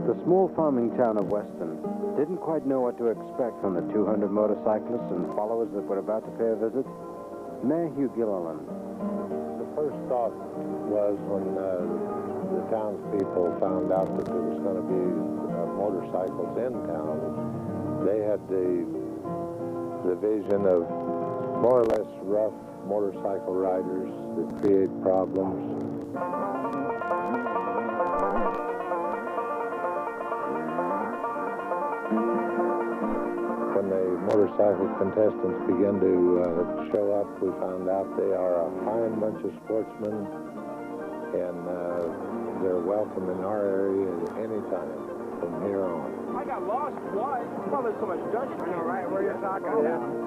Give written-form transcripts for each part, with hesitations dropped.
The small farming town of Weston didn't quite know what to expect from the 200 motorcyclists and followers that were about to pay a visit. Mayor Hugh Gilliland. The first thought was when the townspeople found out that there was going to be motorcycles in town, they had the vision of more or less rough motorcycle riders that create problems. When the motorcycle contestants began to show up, we found out they are a fine bunch of sportsmen, and they're welcome in our area at any time from here on. I got lost twice. Well, there's so much dust. I know, right? Where you're talking about.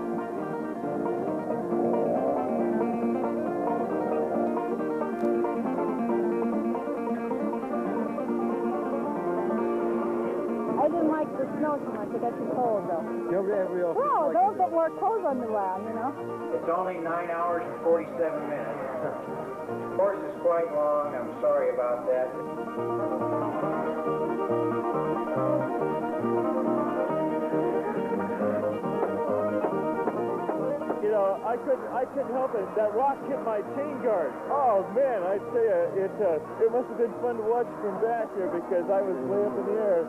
I didn't like the snow so much. It got too cold, though. Well, those that wore clothes on the ground, you know. It's only 9 hours and 47 minutes. The course is quite long. I'm sorry about that. You know, I couldn't help it. That rock hit my chain guard. Oh man, I tell you, it must have been fun to watch from back here because I was way up in the air.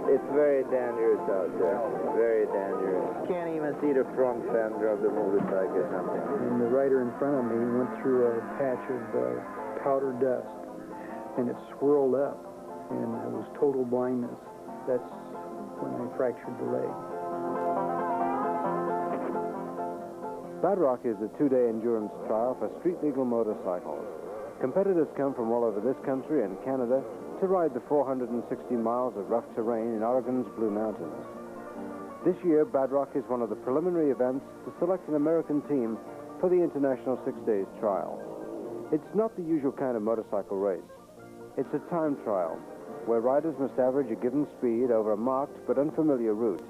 It's very dangerous out there. Very dangerous. Can't even see the front fender of the motorcycle or something. And the rider in front of me went through a patch of powder dust, and it swirled up, and it was total blindness. That's when I fractured the leg. Bad Rock is a two-day endurance trial for street-legal motorcycles. Competitors come from all over this country and Canada to ride the 460 miles of rough terrain in Oregon's Blue Mountains. This year, Bad Rock is one of the preliminary events to select an American team for the International 6 Days trial. It's not the usual kind of motorcycle race. It's a time trial, where riders must average a given speed over a marked but unfamiliar route,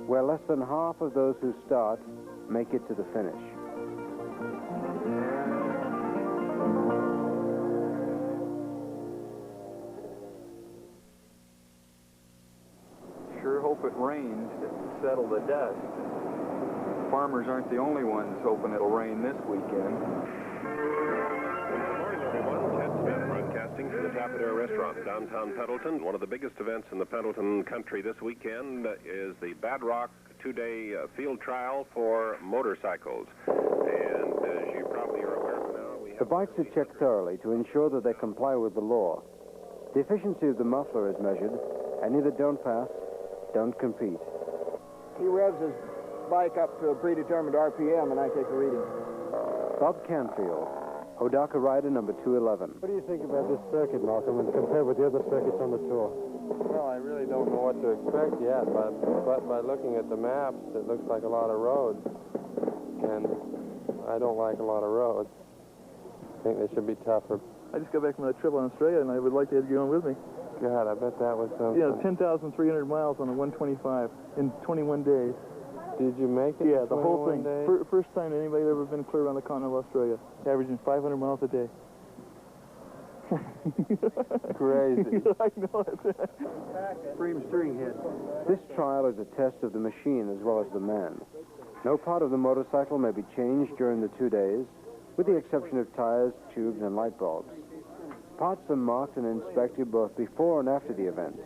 where less than half of those who start make it to the finish. Sure hope it rains to settle the dust. Farmers aren't the only ones hoping it'll rain this weekend. Good morning, everyone. Ted Smith broadcasting from the Tapadera Restaurant in downtown Pendleton. One of the biggest events in the Pendleton country this weekend is the Bad Rock two-day field trial for motorcycles. And as you probably are aware of now, we have... The bikes are checked thoroughly to ensure that they comply with the law. The efficiency of the muffler is measured. Any that don't pass don't compete. He revs his bike up to a predetermined RPM, and I take a reading. Bob Canfield, Hodaka rider number 211. What do you think about this circuit, Malcom, and compared with the other circuits on the tour? Well, I really don't know what to expect yet, but by looking at the maps, it looks like a lot of roads, and I don't like a lot of roads. I think they should be tougher. I just got back from a trip on Australia, and I would like to have you on with me. God, I bet that was something. Yeah, 10,300 miles on a 125 in 21 days. Did you make it? Yeah, the whole thing. Days? First time anybody had ever been clear around the continent of Australia, averaging 500 miles a day. Crazy. I know it. Frame steering head. This trial is a test of the machine as well as the man. No part of the motorcycle may be changed during the 2 days, with the exception of tires, tubes, and light bulbs. Parts are marked and inspected both before and after the event.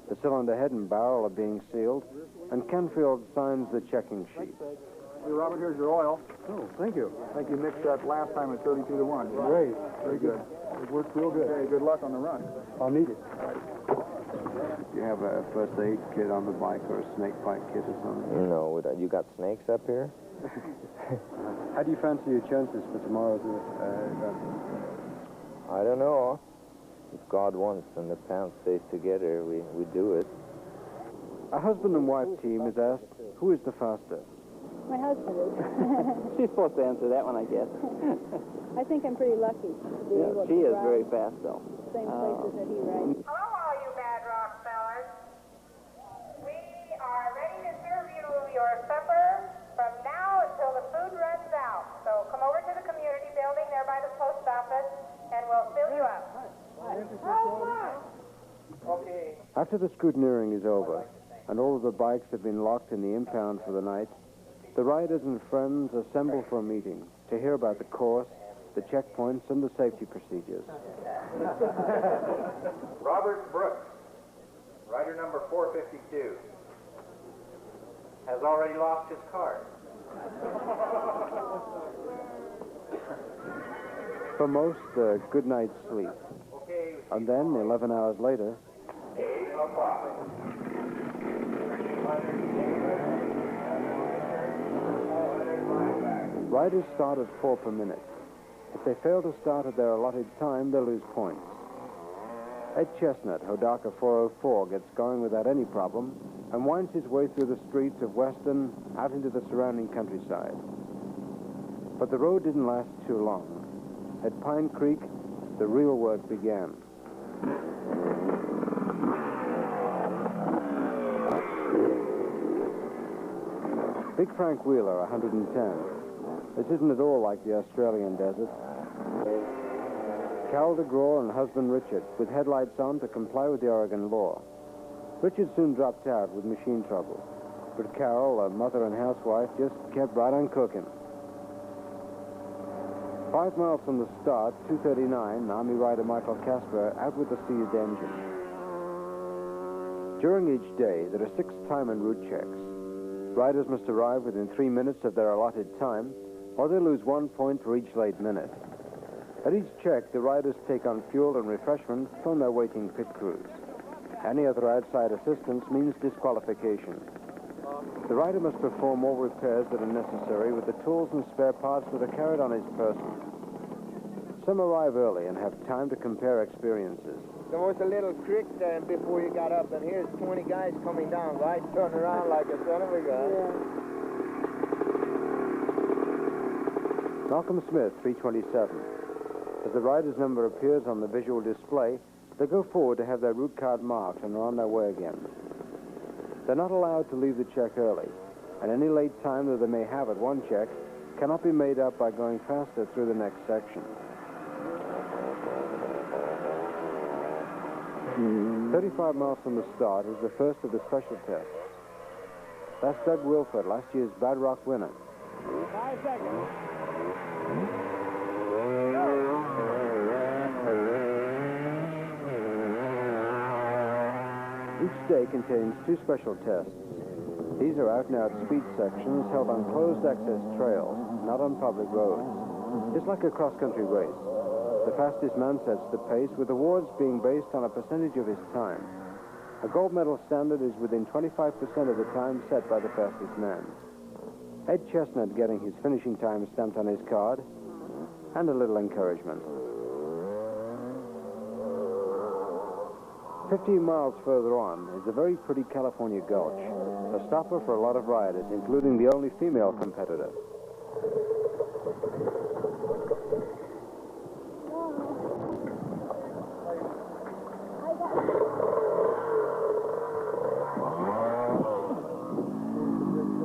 The cylinder head and barrel are being sealed, and Canfield signs the checking sheet. Hey, Robert, here's your oil. Oh, thank you. I think you mixed that last time at 32 to 1. Great. Very good. It worked real good. Very good luck on the run. I'll need it. Do you have a first aid kit on the bike or a snake bite kit or something? No, you got snakes up here? How do you fancy your chances for tomorrow's event? I don't know. If God wants and the pants stays together, we do it. A husband and wife team is asked, who is the fastest? My husband is. She's supposed to answer that one, I guess. I think I'm pretty lucky to be able to She is ride. very fast, though. Same places that he rides. Hello, all you Bad Rock fellas. After the scrutineering is over, and all of the bikes have been locked in the impound for the night, the riders and friends assemble for a meeting to hear about the course, the checkpoints, and the safety procedures. Robert Brooks, rider number 452, has already lost his card. For most, a good night's sleep. And then, 11 hours later, riders start at 4 per minute. If they fail to start at their allotted time, they lose points. Ed Chestnut, Hodaka 404, gets going without any problem and winds his way through the streets of Weston out into the surrounding countryside. But the road didn't last too long. At Pine Creek, the real work began. Big Frank Wheeler, 110. This isn't at all like the Australian desert. Carol DeGraw and husband Richard, with headlights on to comply with the Oregon law. Richard soon dropped out with machine trouble, but Carol, a mother and housewife, just kept right on cooking. 5 miles from the start, 2:39, Army rider Michael Casper out with the seized engine. During each day, there are 6 time and route checks. Riders must arrive within 3 minutes of their allotted time, or they lose 1 point for each late minute. At each check, the riders take on fuel and refreshments from their waiting pit crews. Any other outside assistance means disqualification. The rider must perform all repairs that are necessary with the tools and spare parts that are carried on his person. Some arrive early and have time to compare experiences. There was a little creek there before you got up, and here's 20 guys coming down, right? Turn around like a son of a gun. Yeah. Malcolm Smith, 327. As the rider's number appears on the visual display, they go forward to have their route card marked and are on their way again. They're not allowed to leave the check early, and any late time that they may have at one check cannot be made up by going faster through the next section. 35 miles from the start is the first of the special tests. That's Doug Wilford, last year's Bad Rock winner. 5 seconds. Each day contains 2 special tests. These are out-and-out speed sections held on closed access trails, not on public roads. It's like a cross-country race. The fastest man sets the pace, with awards being based on a percentage of his time. A gold medal standard is within 25% of the time set by the fastest man. Ed Chestnut getting his finishing time stamped on his card, and a little encouragement. 15 miles further on is a very pretty California gulch, a stopper for a lot of riders, including the only female competitor.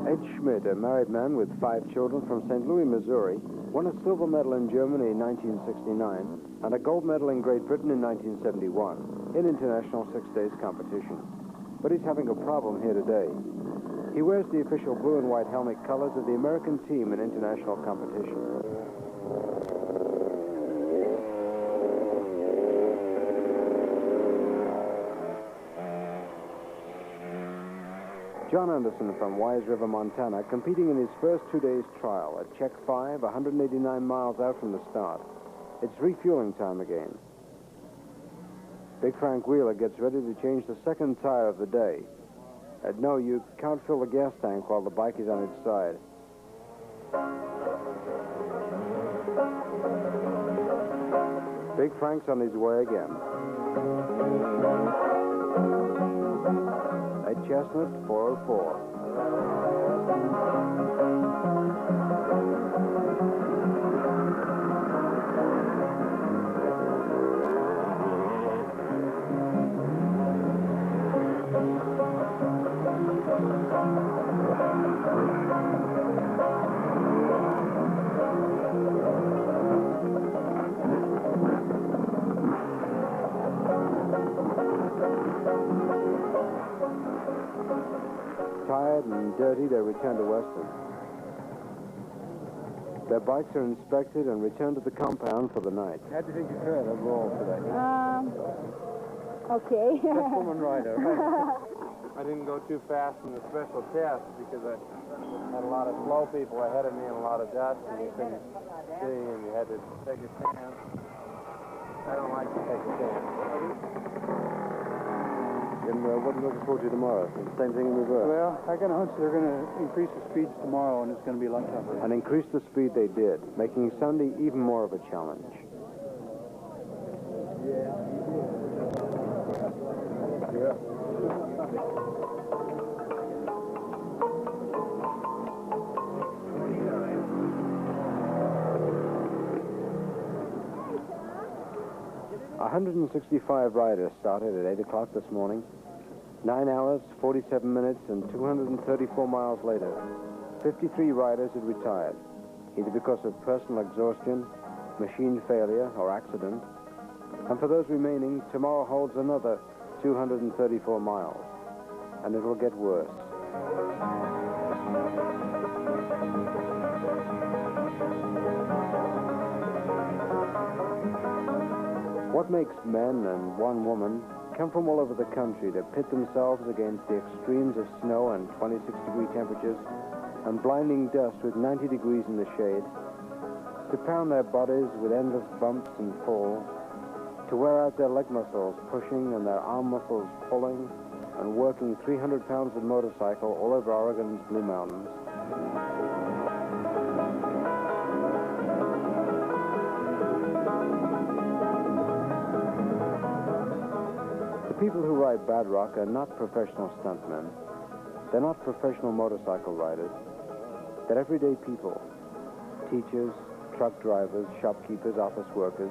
Ed Schmidt, a married man with 5 children from St. Louis, Missouri, won a silver medal in Germany in 1969 and a gold medal in Great Britain in 1971 in international 6 days competition. But he's having a problem here today. He wears the official blue and white helmet colors of the American team in international competition. John Anderson from Wise River, Montana, competing in his first 2 days trial at Check 5, 189 miles out from the start. It's refueling time again. Big Frank Wheeler gets ready to change the second tire of the day. No, you can't fill the gas tank while the bike is on its side. Big Frank's on his way again. Ed Chestnut, 404. tired and dirty, they return to Weston. Their bikes are inspected and returned to the compound for the night. How do you think you fared overall today? Okay. Best woman rider. I didn't go too fast in the special test because I had a lot of slow people ahead of me and a lot of dust, and you couldn't see, and you had to take a chance. I don't like to take a chance. And what are you looking forward to tomorrow? Same thing in reverse. Well, I got a hunch they're going to increase the speeds tomorrow, and it's going to be a lot tougher. And increase the speed they did, making Sunday even more of a challenge. Yeah. 165 riders started at 8 o'clock this morning. 9 hours, 47 minutes, and 234 miles later, 53 riders had retired, either because of personal exhaustion, machine failure, or accident. And for those remaining, tomorrow holds another 234 miles, and it will get worse. What makes men and one woman come from all over the country to pit themselves against the extremes of snow and 26-degree temperatures and blinding dust with 90 degrees in the shade, to pound their bodies with endless bumps and falls, to wear out their leg muscles pushing and their arm muscles pulling and working 300 pounds of motorcycle all over Oregon's Blue Mountains. The people who ride Bad Rock are not professional stuntmen. They're not professional motorcycle riders. They're everyday people. Teachers, truck drivers, shopkeepers, office workers.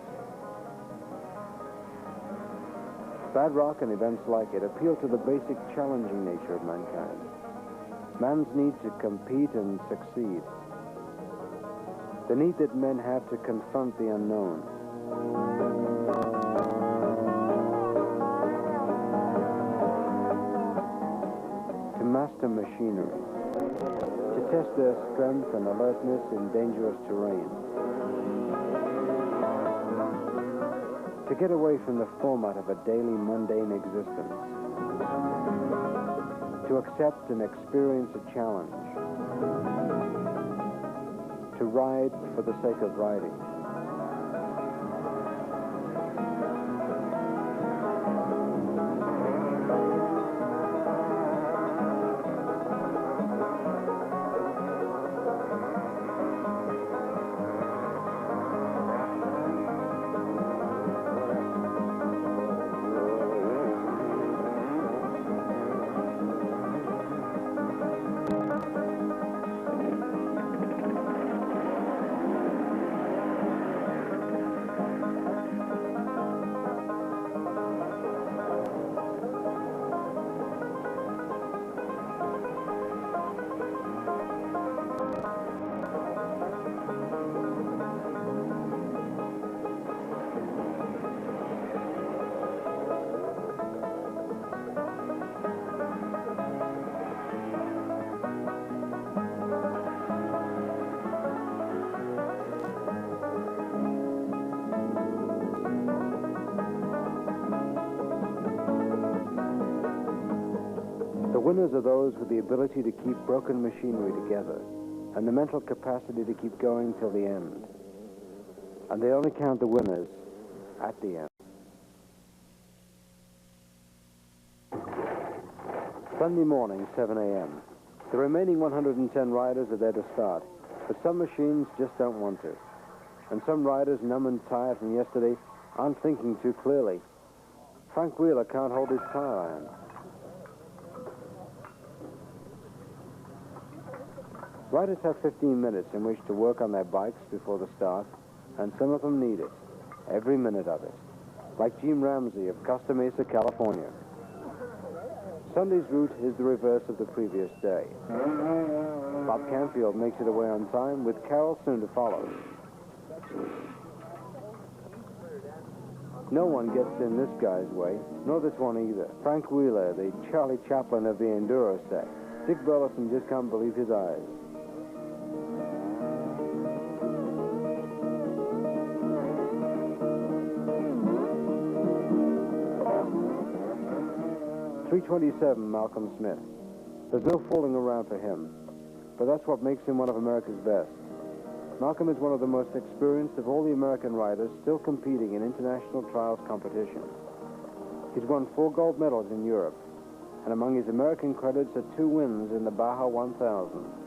Bad Rock and events like it appeal to the basic challenging nature of mankind. Man's need to compete and succeed. The need that men have to confront the unknown. To master machinery. To test their strength and alertness in dangerous terrain. To get away from the format of a daily mundane existence. To accept and experience a challenge. To ride for the sake of riding. The winners are those with the ability to keep broken machinery together and the mental capacity to keep going till the end. And they only count the winners at the end. Sunday morning, 7 a.m. The remaining 110 riders are there to start, but some machines just don't want to. And some riders, numb and tired from yesterday, aren't thinking too clearly. Frank Wheeler can't hold his tire iron. Riders have 15 minutes in which to work on their bikes before the start, and some of them need it, every minute of it, like Jim Ramsey of Costa Mesa, California. Sunday's route is the reverse of the previous day. Bob Canfield makes it away on time, with Carroll soon to follow. No one gets in this guy's way, nor this one either. Frank Wheeler, the Charlie Chaplin of the Enduro set. Dick Burleson just can't believe his eyes. .327 Malcom Smith. There's no fooling around for him, but that's what makes him one of America's best. Malcom is one of the most experienced of all the American riders still competing in international trials competition. He's won 4 gold medals in Europe, and among his American credits are 2 wins in the Baja 1000.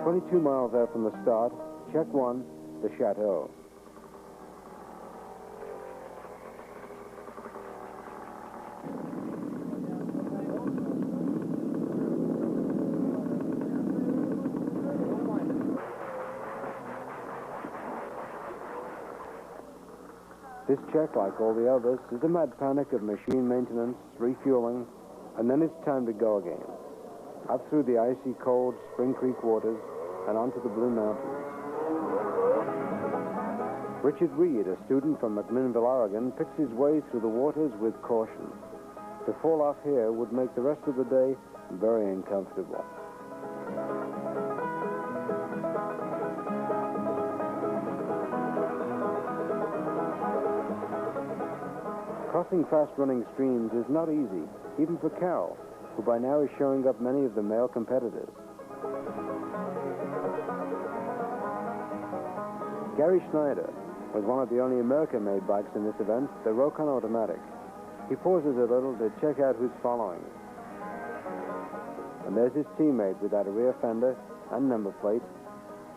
.22 miles out from the start, check 1, the Chateau. This check, like all the others, is a mad panic of machine maintenance, refueling, and then it's time to go again. Up through the icy cold Spring Creek waters and onto the Blue Mountains. Richard Reed, a student from McMinnville, Oregon, picks his way through the waters with caution. To fall off here would make the rest of the day very uncomfortable. Crossing fast-running streams is not easy, even for Carroll, who by now is showing up many of the male competitors. Gary Schneider was one of the only American-made bikes in this event, the Rokon Automatic. He pauses a little to check out who's following. And there's his teammate without a rear fender and number plate.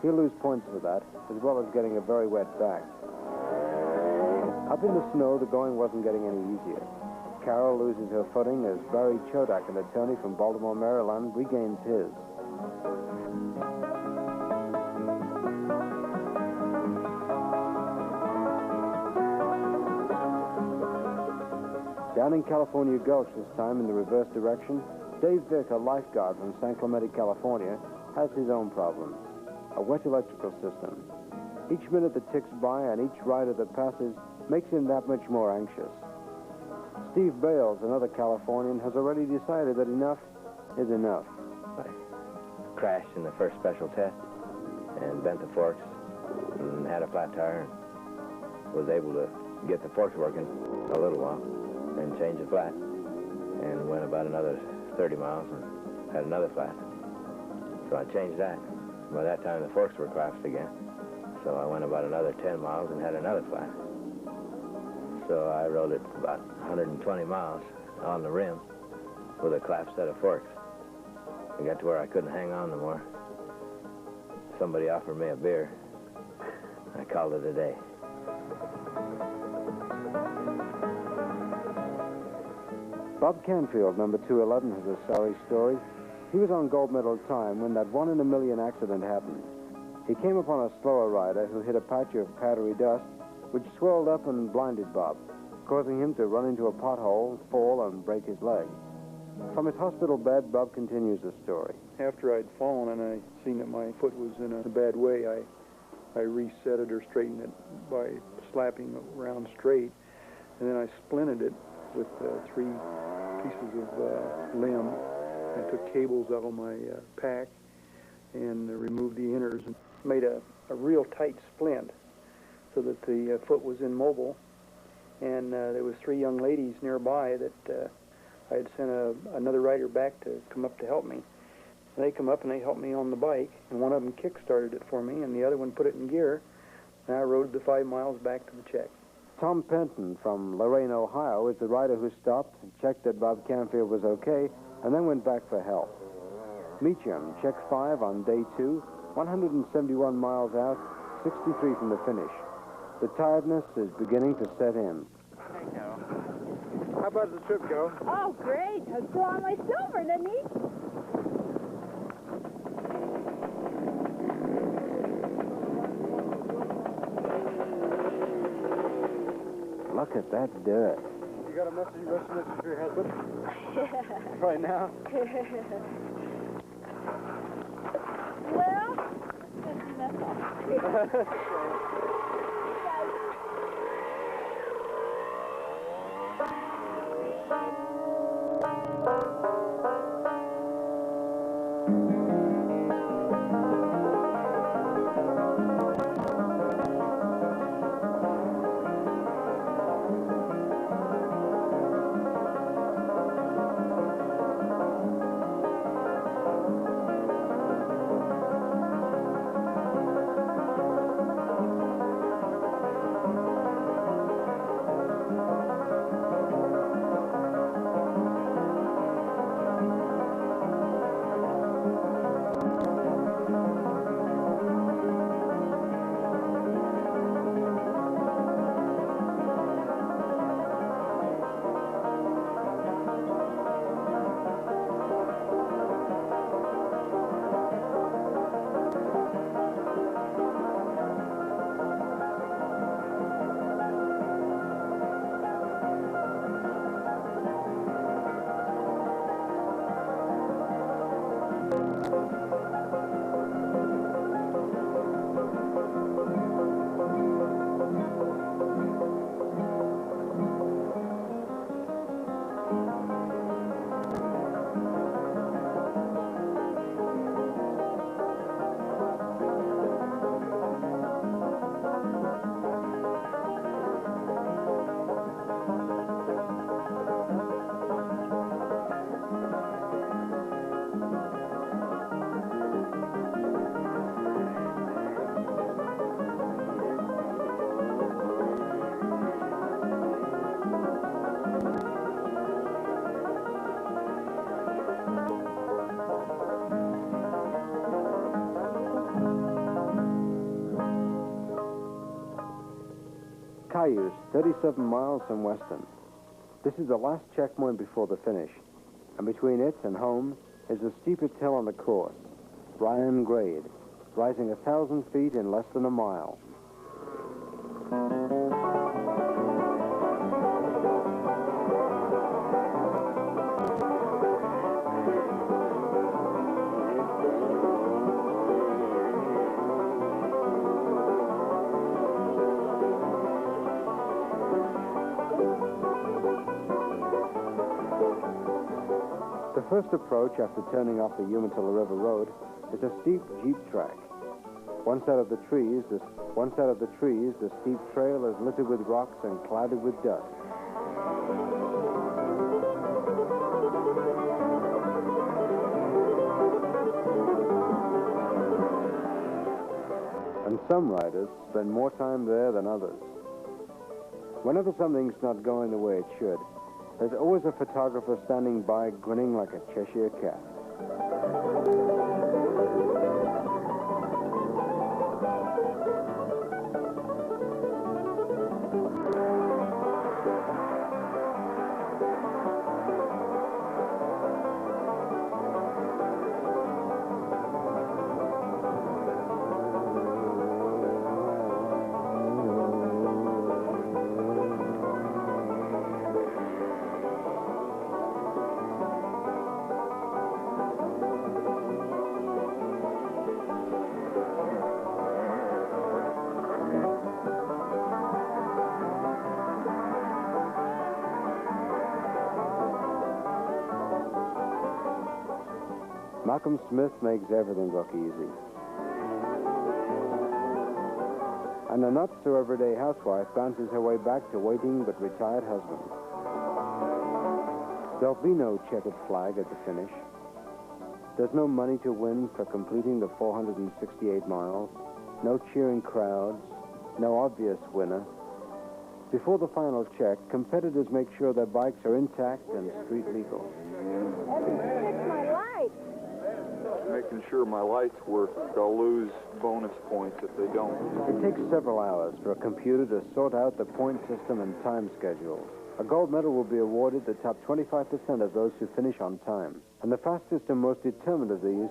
He'll lose points for that, as well as getting a very wet back. Up in the snow, the going wasn't getting any easier. Carol loses her footing as Barry Chodak, an attorney from Baltimore, Maryland, regains his. Down in California Gulch this time in the reverse direction, Dave Vick, a lifeguard from San Clemente, California, has his own problems. A wet electrical system. Each minute that ticks by and each rider that passes makes him that much more anxious. Steve Bales, another Californian, has already decided that enough is enough. I crashed in the first special test and bent the forks and had a flat tire and was able to get the forks working a little while and change the flat and went about another 30 miles and had another flat. So I changed that. By that time the forks were collapsed again. So I went about another 10 miles and had another flat. So I rode it about 120 miles on the rim with a collapsed set of forks. I got to where I couldn't hang on no more. Somebody offered me a beer. I called it a day. Bob Canfield, number 211, has a sorry story. He was on gold medal time when that 1 in a million accident happened. He came upon a slower rider who hit a patch of powdery dust, which swirled up and blinded Bob, causing him to run into a pothole, fall, and break his leg. From his hospital bed, Bob continues the story. After I'd fallen and I seen that my foot was in a bad way, I reset it or straightened it by slapping around straight, and then I splinted it with 3 pieces of limb. I took cables out of my pack and removed the inners and made a real tight splint so that the foot was immobile. And there was 3 young ladies nearby that I had sent another rider back to come up to help me. And they come up and they helped me on the bike, and one of them kick-started it for me, and the other one put it in gear, and I rode the 5 miles back to the check. Tom Penton from Lorain, Ohio, is the rider who stopped and checked that Bob Canfield was okay, and then went back for help. Meacham, check 5 on day 2, 171 miles out, 63 from the finish. The tiredness is beginning to set in. Hey, Carol. How about the trip, Carol? Oh, great. Let's go on my silver, didn't he? Look at that dirt. You got a message for your husband? Right now? Well, that's all. Cayuse, 37 miles from Weston. This is the last checkpoint before the finish, and between it and home is the steepest hill on the course, Ryan Grade, rising 1,000 feet in less than a mile. The first approach after turning off the Umatilla River Road is a steep jeep track. One side of the trees, the steep trail is littered with rocks and clouded with dust. And some riders spend more time there than others. Whenever something's not going the way it should, there's always a photographer standing by grinning like a Cheshire cat. Malcom Smith makes everything look easy. And a not-so-everyday housewife bounces her way back to waiting but retired husband. There'll be no checkered flag at the finish. There's no money to win for completing the 468 miles, no cheering crowds, no obvious winner. Before the final check, competitors make sure their bikes are intact and street legal. My light. Making sure my lights work. They'll lose bonus points if they don't. It takes several hours for a computer to sort out the point system and time schedules. A gold medal will be awarded the top 25% of those who finish on time. And the fastest and most determined of these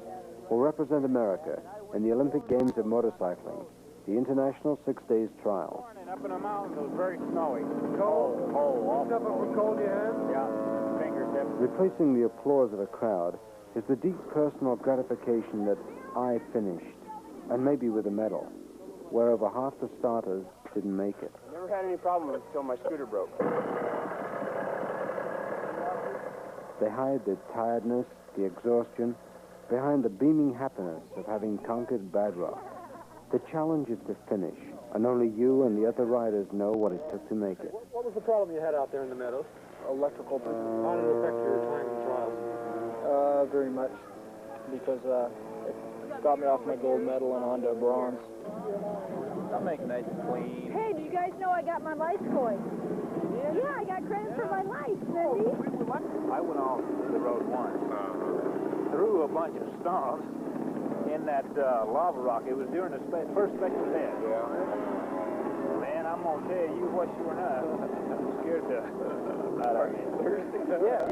will represent America in the Olympic Games of motorcycling. the International 6 Days Trial. Up in the mountains, it was very snowy. Cold. Stuff up for cold you had? Yeah, fingertips. Replacing the applause of a crowd is the deep personal gratification that I finished, and maybe with a medal, where over half the starters didn't make it. Never had any problem until my scooter broke. They hide the tiredness, the exhaustion, behind the beaming happiness of having conquered Bad Rock. The challenge is to finish, and only you and the other riders know what it took to make it. What was the problem you had out there in the meadows? Electrical. How did it affect your time and trials? Very much, because it got me off my gold medal and onto bronze. I'll make it nice and clean. Hey, did you guys know I got my life coin? Yeah, I got credit for my life, Nitty. I went off the road once, through a bunch of stumps in that lava rock. It was during the first special test. Yeah. Man, I'm going to tell you what you were not. I'm scared to. Are you thirsty? Yeah.